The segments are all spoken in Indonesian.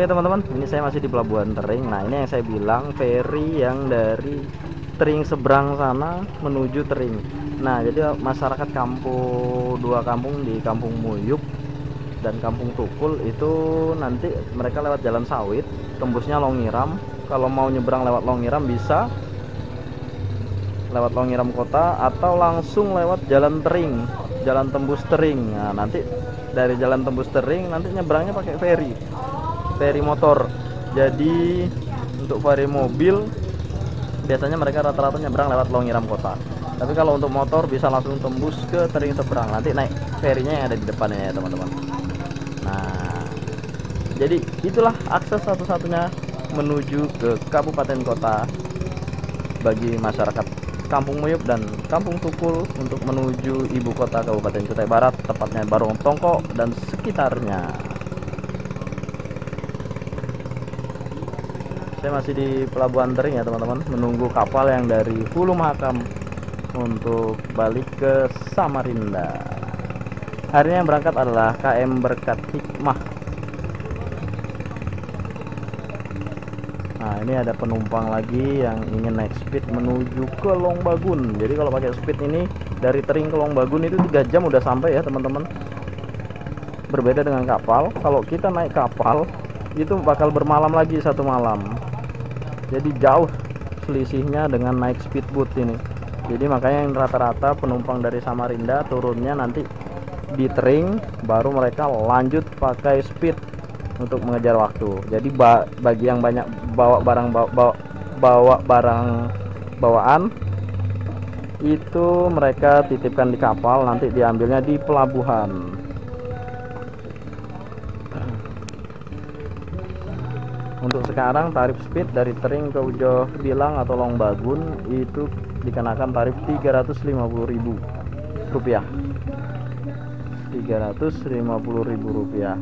Oke teman-teman, ini saya masih di Pelabuhan Tering. Nah ini yang saya bilang ferry yang dari Tering seberang sana menuju Tering. Nah jadi masyarakat dua kampung di Kampung Muyup dan Kampung Tukul itu nanti mereka lewat Jalan Sawit, tembusnya Longiram. Kalau mau nyebrang lewat Longiram bisa lewat Longiram kota atau langsung lewat Jalan Tering, Jalan Tembus Tering. Nah nanti dari Jalan Tembus Tering nanti nyebrangnya pakai ferry motor. Jadi untuk ferry mobil biasanya mereka rata-rata nyebrang lewat Longiram kota, tapi kalau untuk motor bisa langsung tembus ke Tering seberang, nanti naik ferrynya yang ada di depannya ya teman-teman. Nah jadi itulah akses satu-satunya menuju ke kabupaten kota bagi masyarakat Kampung Muyup dan Kampung Tukul untuk menuju ibu kota Kabupaten Kutai Barat, tepatnya Barong Tongko dan sekitarnya. Saya masih di Pelabuhan Tering ya teman-teman, menunggu kapal yang dari Hulu Mahakam untuk balik ke Samarinda. Hari ini yang berangkat adalah KM Berkat Hikmah. Nah ini ada penumpang lagi yang ingin naik speed menuju ke Longbagun. Jadi kalau pakai speed ini dari Tering ke Longbagun itu 3 jam udah sampai ya teman-teman. Berbeda dengan kapal, kalau kita naik kapal itu bakal bermalam lagi 1 malam. Jadi jauh selisihnya dengan naik speedboat ini. Jadi makanya yang rata-rata penumpang dari Samarinda turunnya nanti di Tering, baru mereka lanjut pakai speed untuk mengejar waktu. Jadi bagi yang banyak bawa barang bawaan itu mereka titipkan di kapal, nanti diambilnya di pelabuhan. Untuk sekarang tarif speed dari Tering ke Ujo Bilang atau Longbagun itu dikenakan tarif Rp350.000. Rp350.000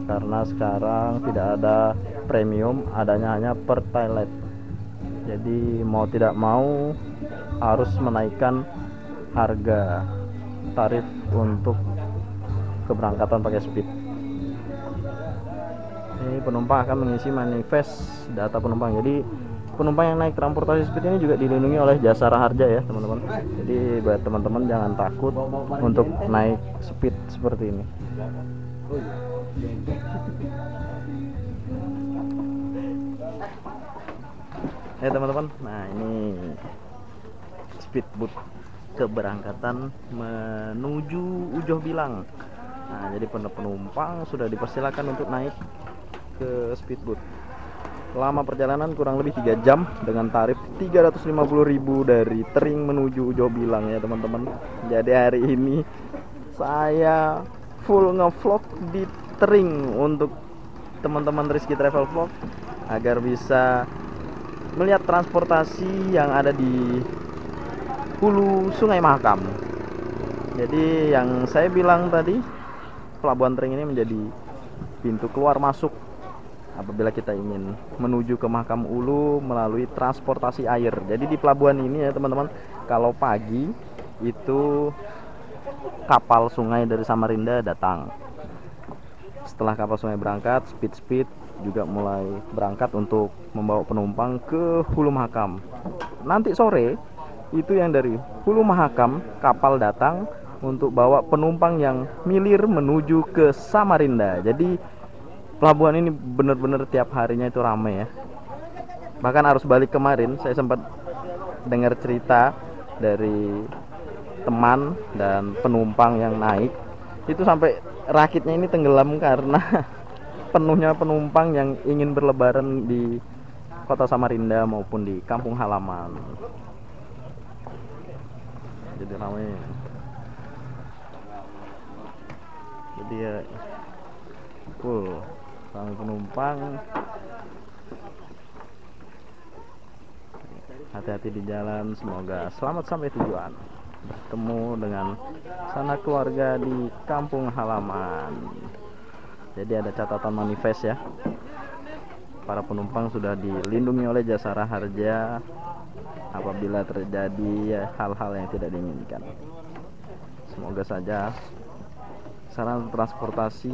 karena sekarang tidak ada premium, adanya hanya per toilet. Jadi mau tidak mau harus menaikkan harga tarif untuk keberangkatan pakai speed. Ini penumpang akan mengisi manifest data penumpang. Jadi penumpang yang naik transportasi speed ini juga dilindungi oleh Jasa Raharja ya teman-teman. Jadi buat teman-teman jangan takut untuk naik speed seperti ini. Ya teman-teman, nah ini speedboat keberangkatan menuju Ujoh Bilang. Nah jadi penumpang sudah dipersilakan untuk naik ke speedboat. Lama perjalanan kurang lebih 3 jam dengan tarif Rp350.000 dari Tering menuju Ujoh Bilang ya teman-teman. Jadi hari ini saya full ngevlog di Tering untuk teman-teman Rizky Travel Vlog agar bisa melihat transportasi yang ada di hulu Sungai Mahakam. Jadi yang saya bilang tadi, Pelabuhan Tering ini menjadi pintu keluar masuk apabila kita ingin menuju ke Mahakam Ulu melalui transportasi air. Jadi di pelabuhan ini ya teman-teman, kalau pagi itu kapal sungai dari Samarinda datang. Setelah kapal sungai berangkat, speed juga mulai berangkat untuk membawa penumpang ke Hulu Mahakam. Nanti sore itu yang dari Hulu Mahakam kapal datang untuk bawa penumpang yang milir menuju ke Samarinda. Jadi pelabuhan ini benar-benar tiap harinya itu ramai ya. Bahkan arus balik kemarin saya sempat dengar cerita dari teman dan penumpang yang naik itu sampai rakitnya ini tenggelam karena penuhnya penumpang yang ingin berlebaran di kota Samarinda maupun di kampung halaman. Jadi ramai. Jadi ya full ramai penumpang. Hati-hati di jalan, semoga selamat sampai tujuan, bertemu dengan sanak keluarga di kampung halaman. Jadi ada catatan manifest ya, para penumpang sudah dilindungi oleh Jasa Raharja apabila terjadi ya, hal-hal yang tidak diinginkan. Semoga saja sarana transportasi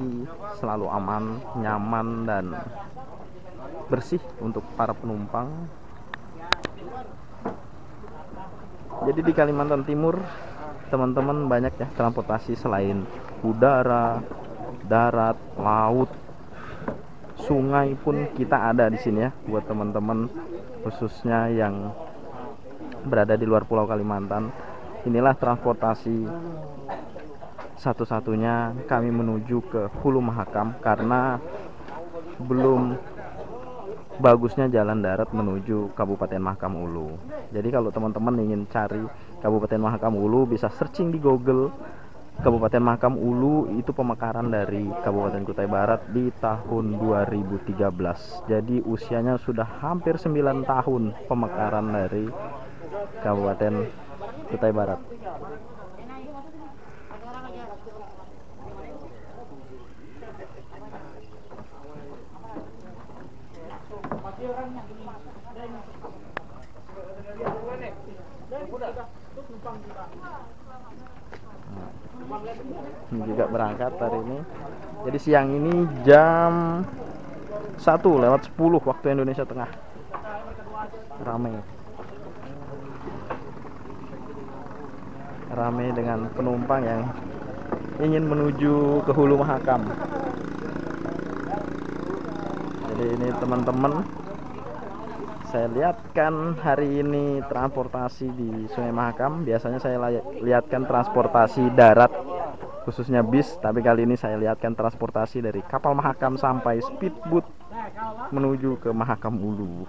selalu aman, nyaman, dan bersih untuk para penumpang. Jadi di Kalimantan Timur teman-teman banyak ya transportasi selain udara, darat, laut, sungai pun kita ada di sini ya buat teman-teman khususnya yang berada di luar Pulau Kalimantan. Inilah transportasi satu-satunya kami menuju ke Hulu Mahakam karena belum bagusnya jalan darat menuju Kabupaten Mahakam Ulu. Jadi kalau teman-teman ingin cari Kabupaten Mahakam Ulu bisa searching di Google. Kabupaten Mahakam Ulu itu pemekaran dari Kabupaten Kutai Barat di tahun 2013. Jadi usianya sudah hampir 9 tahun pemekaran dari Kabupaten Kutai Barat. Ini juga berangkat hari ini. Jadi siang ini jam 1:10 waktu Indonesia Tengah. Ramai dengan penumpang yang ingin menuju ke Hulu Mahakam. Jadi ini teman-teman, saya lihatkan hari ini transportasi di Sungai Mahakam. Biasanya saya lihatkan transportasi darat khususnya bis, tapi kali ini saya lihatkan transportasi dari kapal Mahakam sampai speedboat menuju ke Mahakam Ulu.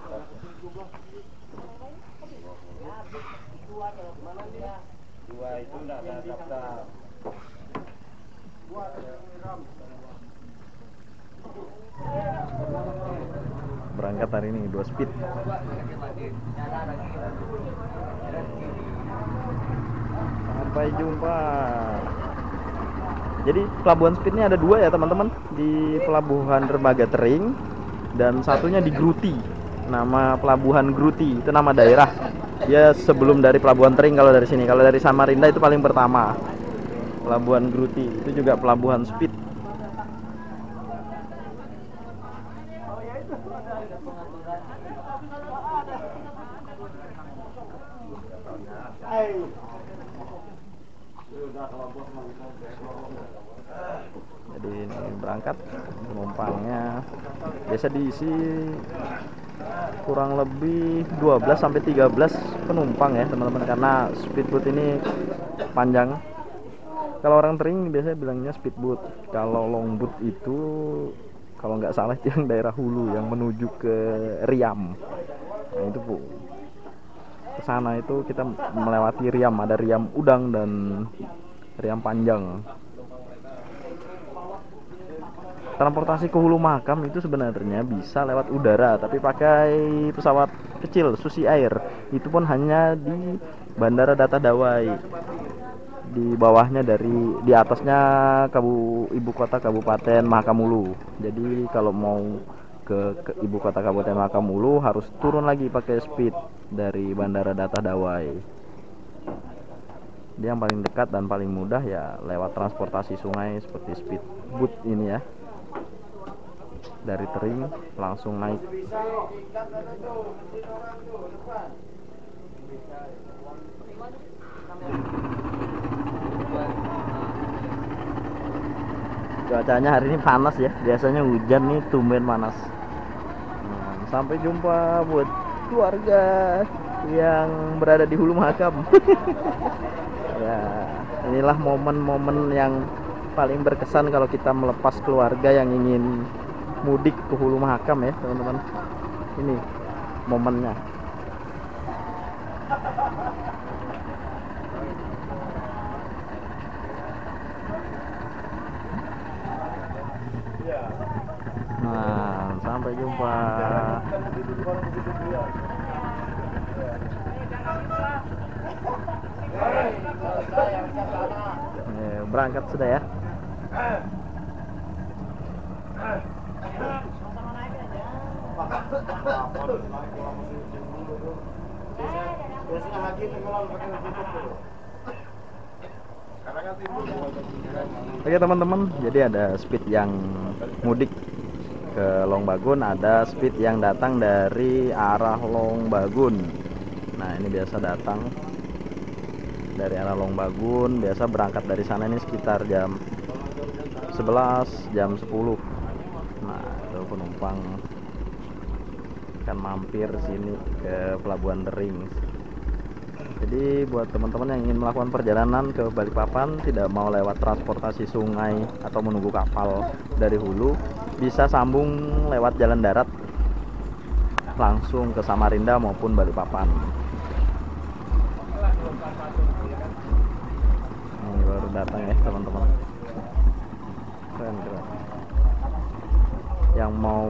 Berangkat hari ini 2 speed. Sampai jumpa. Jadi pelabuhan speed ini ada 2 ya teman-teman, di Pelabuhan Dermaga Tering dan satunya di Gruti. Nama pelabuhan Gruti itu nama daerah. Dia sebelum dari Pelabuhan Tering kalau dari sini. Kalau dari Samarinda itu paling pertama. Pelabuhan Gruti itu juga pelabuhan speed. Jadi ini berangkat penumpangnya biasa diisi kurang lebih 12 sampai 13 penumpang ya teman-teman, karena speedboat ini panjang. Kalau orang Tering biasanya bilangnya speedboat. Kalau longboat itu kalau nggak salah itu yang daerah hulu yang menuju ke Riam. Nah itu Bu, ke sana itu kita melewati Riam, ada Riam Udang dan Riam Panjang. Transportasi ke Hulu Mahakam itu sebenarnya bisa lewat udara, tapi pakai pesawat kecil Susi Air. Itu pun hanya di Bandara Data Dawai. Di bawahnya di atasnya ibu kota Kabupaten Mahakam Ulu. Jadi kalau mau ke ibu kota Kabupaten Mahakam Ulu harus turun lagi pakai speed dari Bandara Data Dawai. Dia yang paling dekat dan paling mudah ya lewat transportasi sungai seperti speedboat ini ya. Dari Tering langsung naik. Cuacanya hari ini panas ya, biasanya hujan nih tumben panas. Sampai jumpa buat keluarga yang berada di Hulu Mahakam. Ya, inilah momen-momen yang paling berkesan kalau kita melepas keluarga yang ingin mudik ke Hulu Mahakam ya teman-teman. Ini momennya. Nah, sampai jumpa. Berangkat sudah ya. Oke teman-teman, jadi ada speed yang mudik ke Longbagun, ada speed yang datang dari arah Longbagun. Nah ini biasa datang dari arah Longbagun, biasa berangkat dari sana ini sekitar jam 11, jam 10. Nah itu penumpang akan mampir sini ke Pelabuhan Dering. Jadi buat teman-teman yang ingin melakukan perjalanan ke Balikpapan, tidak mau lewat transportasi sungai atau menunggu kapal dari hulu, bisa sambung lewat jalan darat langsung ke Samarinda maupun Balikpapan. Ini baru datang ya teman-teman. Keren. Yang mau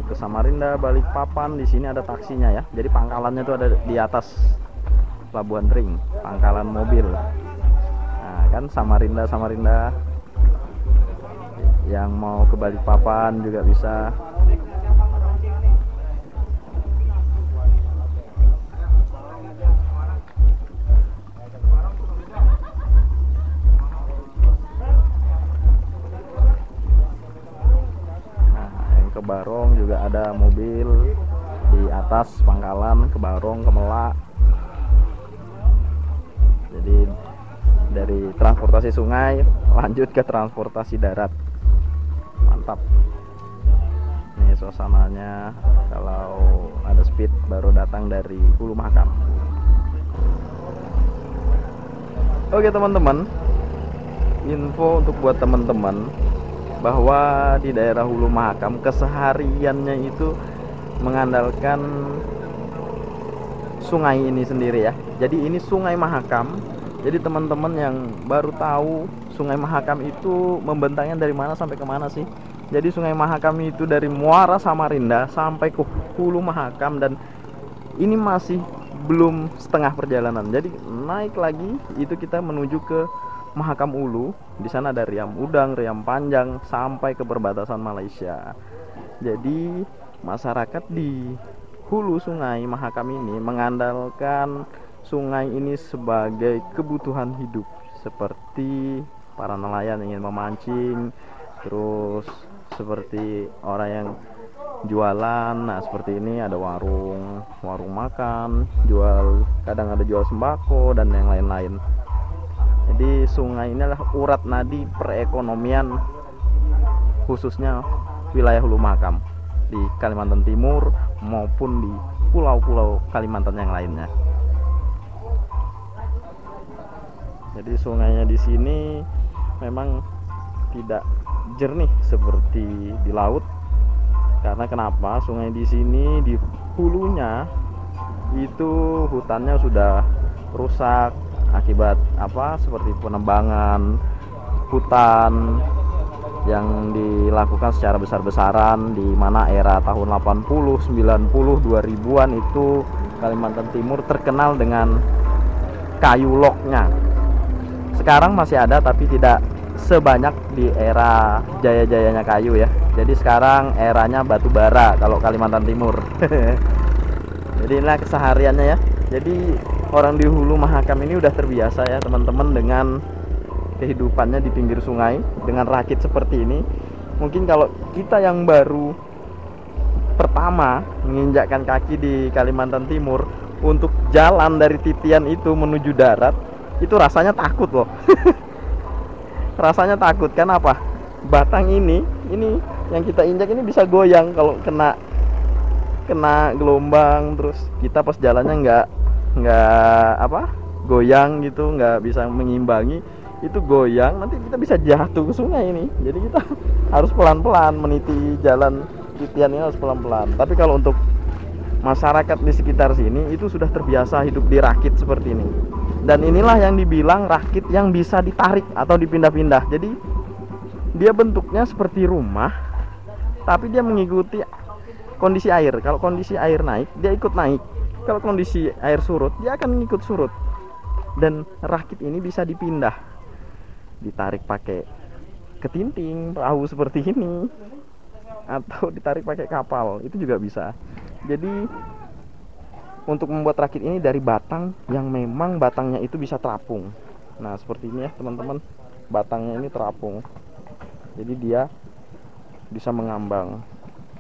ke Samarinda, Balikpapan, di sini ada taksinya ya. Jadi pangkalannya itu ada di atas Pelabuhan Dering, pangkalan mobil. Nah kan Samarinda yang mau ke Balikpapan juga bisa. Nah yang ke Barong juga ada mobil di atas pangkalan ke Barong, ke Melak. Jadi dari transportasi sungai lanjut ke transportasi darat. Mantap. Ini suasananya kalau ada speed baru datang dari Hulu Mahakam. Oke teman-teman, info untuk buat teman-teman bahwa di daerah Hulu Mahakam kesehariannya itu mengandalkan sungai ini sendiri ya. Jadi ini Sungai Mahakam. Jadi teman-teman yang baru tahu Sungai Mahakam itu membentangnya dari mana sampai ke mana sih? Jadi Sungai Mahakam itu dari Muara Samarinda sampai ke Hulu Mahakam, dan ini masih belum setengah perjalanan. Jadi naik lagi itu kita menuju ke Mahakam Ulu. Di sana ada Riam Udang, Riam Panjang sampai ke perbatasan Malaysia. Jadi masyarakat di hulu Sungai Mahakam ini mengandalkan sungai ini sebagai kebutuhan hidup, seperti para nelayan ingin memancing, terus seperti orang yang jualan. Nah seperti ini ada warung makan, kadang ada jual sembako dan yang lain-lain. Jadi sungai ini adalah urat nadi perekonomian khususnya wilayah Hulu Mahakam di Kalimantan Timur maupun di pulau-pulau Kalimantan yang lainnya. Jadi sungainya di sini memang tidak jernih seperti di laut. Karena kenapa? Sungai di sini di hulunya itu hutannya sudah rusak akibat apa? Seperti penebangan hutan yang dilakukan secara besar-besaran, di mana era tahun 80, 90, 2000-an itu Kalimantan Timur terkenal dengan kayu loknya. Sekarang masih ada tapi tidak sebanyak di era jaya-jayanya kayu ya. Jadi sekarang eranya batu bara kalau Kalimantan Timur. Jadi inilah kesehariannya ya. Jadi orang di Hulu Mahakam ini udah terbiasa ya teman-teman dengan kehidupannya di pinggir sungai dengan rakit seperti ini. Mungkin kalau kita yang baru pertama menginjakkan kaki di Kalimantan Timur, untuk jalan dari titian itu menuju darat itu rasanya takut loh. Rasanya takut, kan apa? Batang ini yang kita injak ini bisa goyang kalau kena gelombang. Terus kita pas jalannya nggak goyang gitu, nggak bisa mengimbangi, itu goyang, nanti kita bisa jatuh ke sungai ini. Jadi kita harus pelan-pelan meniti jalan titian ini, harus pelan-pelan. Tapi kalau untuk masyarakat di sekitar sini itu sudah terbiasa hidup di rakit seperti ini. Dan inilah yang dibilang rakit yang bisa ditarik atau dipindah-pindah. Jadi dia bentuknya seperti rumah, tapi dia mengikuti kondisi air. Kalau kondisi air naik, dia ikut naik. Kalau kondisi air surut, dia akan mengikut surut. Dan rakit ini bisa dipindah, ditarik pakai ketinting, perahu seperti ini, atau ditarik pakai kapal, itu juga bisa. Jadi untuk membuat rakit ini dari batang yang memang batangnya itu bisa terapung. Nah seperti ini ya teman-teman, batangnya ini terapung, jadi dia bisa mengambang.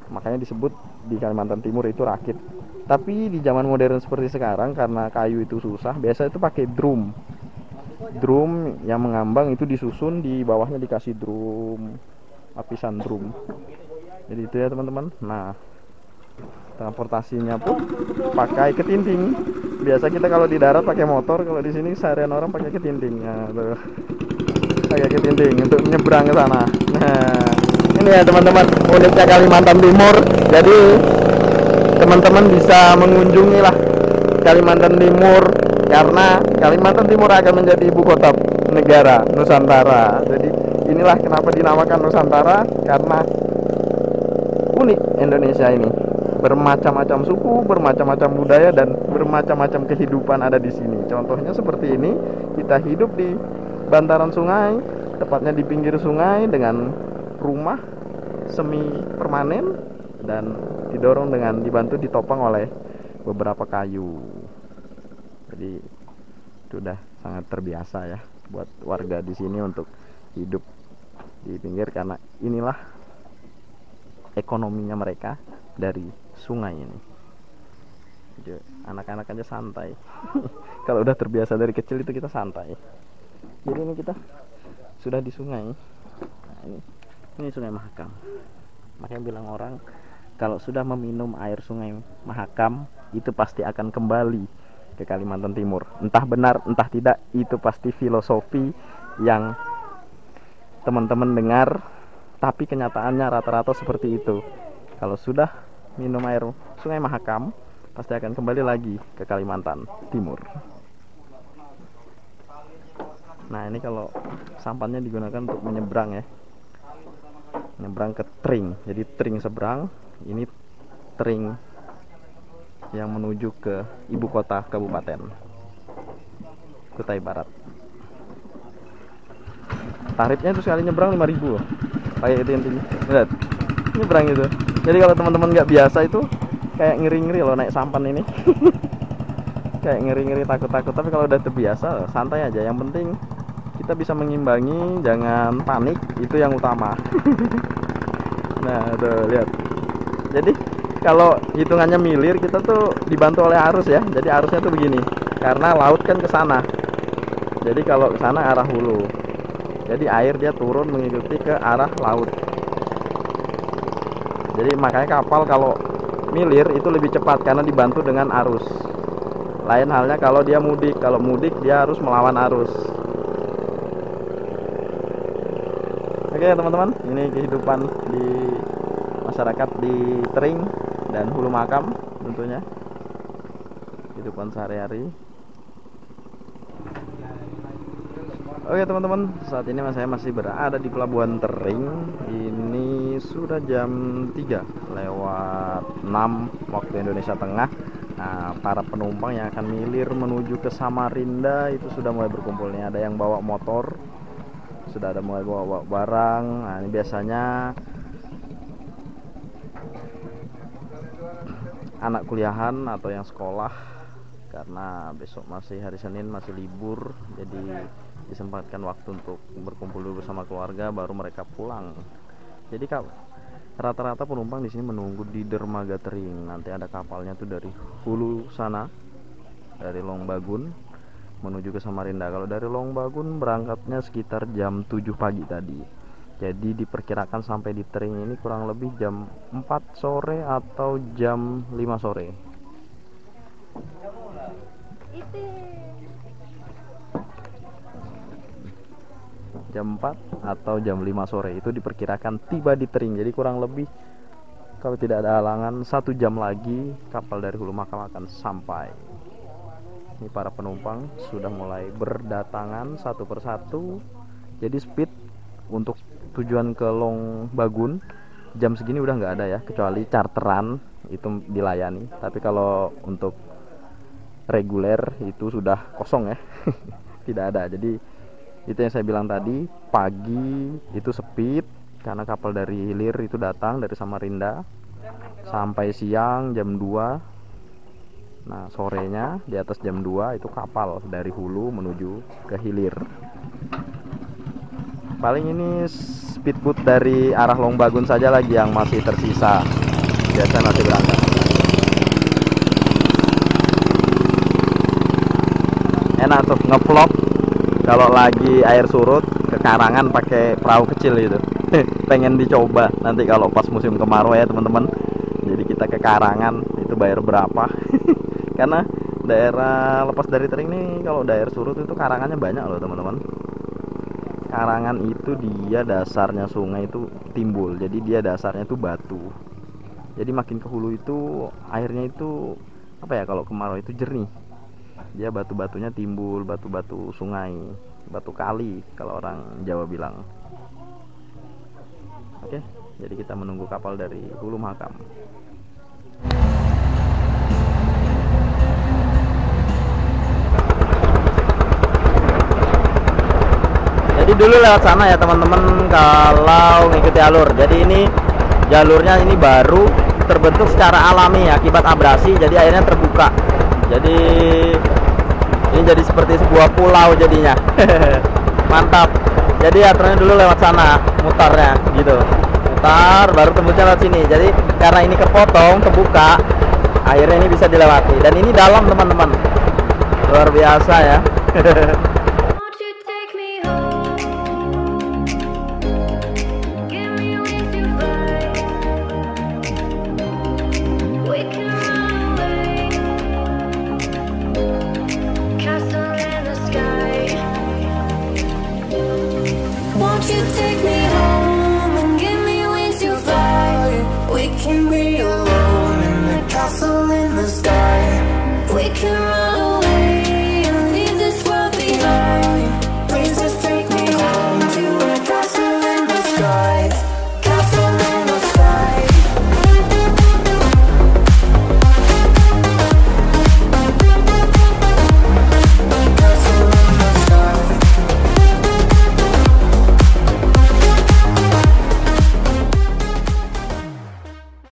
makanya disebut di Kalimantan Timur itu rakit. Tapi di zaman modern seperti sekarang, karena kayu itu susah, biasa itu pakai drum. Drum yang mengambang itu disusun, di bawahnya dikasih drum, lapisan drum. Jadi itu ya teman-teman. Nah, transportasinya pun pakai ketinting. Biasa kita kalau di darat pakai motor, kalau di sini seharian orang pakai ketinting. Nah, tuh. Pakai ketinting untuk menyeberang ke sana. Nah, ini ya teman-teman, uniknya Kalimantan Timur. Jadi teman-teman bisa mengunjungi lah Kalimantan Timur, karena Kalimantan Timur akan menjadi ibu kota negara Nusantara. Jadi inilah kenapa dinamakan Nusantara, karena unik Indonesia ini. Bermacam-macam suku, bermacam-macam budaya, dan bermacam-macam kehidupan ada di sini. Contohnya seperti ini, kita hidup di bantaran sungai, tepatnya di pinggir sungai, dengan rumah semi permanen dan didorong dengan dibantu ditopang oleh beberapa kayu. Jadi sudah sangat terbiasa ya buat warga di sini untuk hidup di pinggir, karena inilah ekonominya mereka dari sungai ini. Jadi anak-anak aja santai. Kalau udah terbiasa dari kecil itu kita santai. Jadi ini kita sudah di sungai. Nah, ini Sungai Mahakam. Makanya bilang orang kalau sudah meminum air Sungai Mahakam itu pasti akan kembali ke Kalimantan Timur. Entah benar entah tidak, itu pasti filosofi yang teman-teman dengar, tapi kenyataannya rata-rata seperti itu. Kalau sudah minum air Sungai Mahakam pasti akan kembali lagi ke Kalimantan Timur. Nah, ini kalau sampannya digunakan untuk menyeberang ya, menyeberang ke Tring. Jadi Tring seberang, ini Tring yang menuju ke ibu kota kabupaten Kutai Barat. Tarifnya itu sekali nyebrang 5.000 loh, pakai itu intinya. Lihat, nyebrang itu. Jadi kalau teman-teman nggak biasa itu kayak ngeri-ngeri loh naik sampan ini. Kayak ngeri-ngeri, takut-takut. Tapi kalau udah terbiasa santai aja. Yang penting kita bisa mengimbangi, jangan panik, itu yang utama. Nah tuh lihat. Jadi kalau hitungannya milir, kita tuh dibantu oleh arus ya. Jadi arusnya tuh begini, karena laut kan ke sana. Jadi kalau ke sana arah hulu, jadi air dia turun mengikuti ke arah laut. Jadi makanya kapal kalau milir itu lebih cepat karena dibantu dengan arus. Lain halnya kalau dia mudik. Kalau mudik dia harus melawan arus. Oke teman-teman, ini kehidupan di masyarakat di Tring dan Hulu Makam tentunya, kehidupan sehari-hari. Oke teman-teman, saat ini saya masih berada di Pelabuhan Tering. Ini sudah jam 3:06 waktu Indonesia Tengah. Nah, para penumpang yang akan milir menuju ke Samarinda itu sudah mulai berkumpul nih. Ada yang bawa motor, sudah ada mulai bawa barang. Nah, ini biasanya anak kuliahan atau yang sekolah, karena besok masih hari Senin, masih libur, jadi disempatkan waktu untuk berkumpul dulu bersama keluarga baru mereka pulang. Jadi rata-rata penumpang di sini menunggu di dermaga Tering. Nanti ada kapalnya tuh dari hulu sana, dari Long Bagun menuju ke Samarinda. Kalau dari Long Bagun berangkatnya sekitar jam 7 pagi tadi. Jadi diperkirakan sampai di Tering ini kurang lebih jam 4 sore atau jam 5 sore. Jam 4 atau jam 5 sore itu diperkirakan tiba di Tering. Jadi kurang lebih kalau tidak ada halangan 1 jam lagi kapal dari Hulu Makam akan sampai. Ini para penumpang sudah mulai berdatangan satu persatu. Jadi speed untuk tujuan ke Long Bagun jam segini udah nggak ada ya, kecuali charteran itu dilayani. Tapi kalau untuk reguler itu sudah kosong ya. Tidak ada. Jadi itu yang saya bilang tadi, pagi itu speed karena kapal dari hilir itu datang dari Samarinda, sampai siang jam 2. Nah sorenya di atas jam 2 itu kapal dari hulu menuju ke hilir. Paling ini speedboat dari arah Long Bagun saja lagi yang masih tersisa. biasa masih berangkat. Enak tuh ngevlog kalau lagi air surut ke Karangan pakai perahu kecil gitu. Pengen dicoba nanti kalau pas musim kemarau ya teman-teman. Jadi kita ke Karangan itu bayar berapa? Karena daerah lepas dari Tering nih kalau daerah surut itu karangannya banyak loh teman-teman. Karangan itu dia dasarnya sungai itu timbul, jadi dia dasarnya itu batu. Jadi makin ke hulu itu airnya itu apa ya, kalau kemarau itu jernih. Dia batu-batunya timbul, batu-batu sungai, batu kali kalau orang Jawa bilang. Oke, jadi kita menunggu kapal dari Hulu Mahakam. Jadi dulu lewat sana ya teman-teman kalau ngikuti alur. Jadi ini jalurnya ini baru terbentuk secara alami akibat abrasi, jadi airnya terbuka. Jadi ini jadi seperti sebuah pulau jadinya. Mantap. Jadi aturannya dulu lewat sana, mutarnya gitu. Mutar baru tembusnya lewat sini. Jadi karena ini kepotong, kebuka, airnya ini bisa dilewati. Dan ini dalam teman-teman. Luar biasa ya.